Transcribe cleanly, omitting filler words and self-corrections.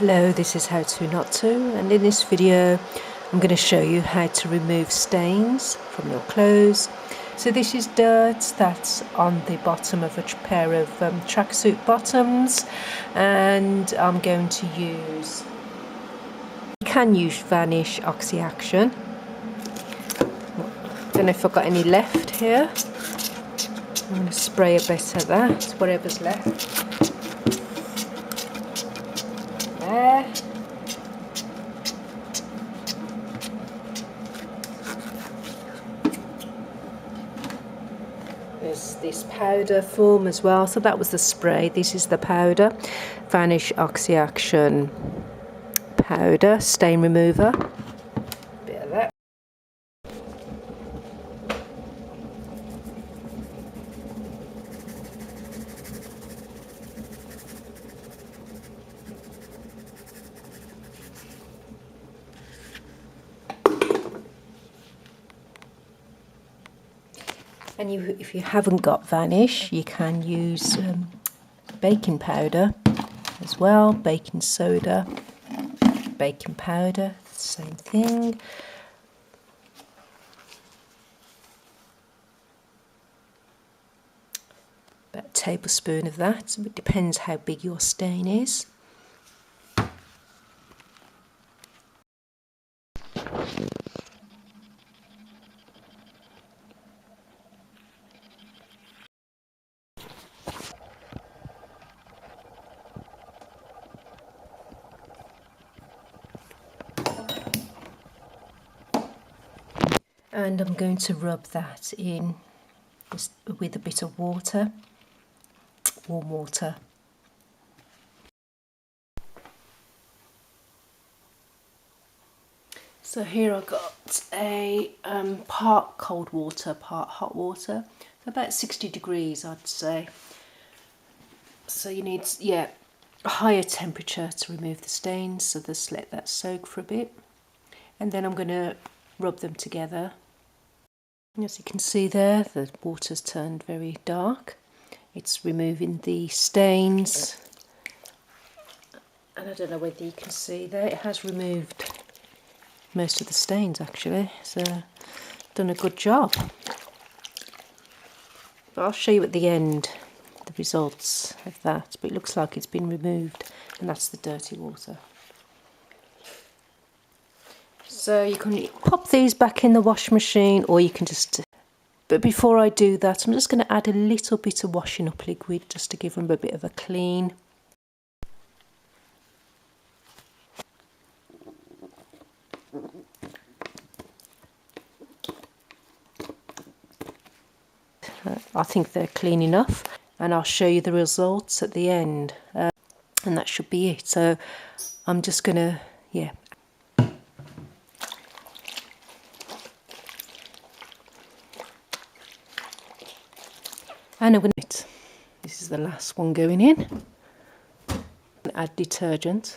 Hello, this is How To Not To, and in this video I'm going to show you how to remove stains from your clothes. So this is dirt that's on the bottom of a pair of tracksuit bottoms, and I'm going to use, you can use Vanish Oxy Action. Don't know if I've got any left here. I'm going to spray a bit of that, whatever's left. There. There's this powder form as well, so that was the spray. This is the powder, Vanish Oxy Action powder, stain remover. Bit of that. And if you haven't got Vanish, you can use baking powder as well, baking soda, baking powder, same thing. About a tablespoon of that, it depends how big your stain is. And I'm going to rub that in just with a bit of water, warm water. So here I've got a part cold water, part hot water, about 60 degrees I'd say. So you need, a higher temperature to remove the stains, so just let that soak for a bit. And then I'm going to rub them together. As you can see there, the water's turned very dark. It's removing the stains. And I don't know whether you can see there, it has removed most of the stains actually, so done a good job. But I'll show you at the end the results of that, but it looks like it's been removed, and that's the dirty water. So you can pop these back in the wash machine, or you can just, but before I do that I'm just going to add a little bit of washing up liquid just to give them a bit of a clean. I think they're clean enough, and I'll show you the results at the end, and that should be it. So I'm just gonna, and I'm gonna, this is the last one going in, add detergent.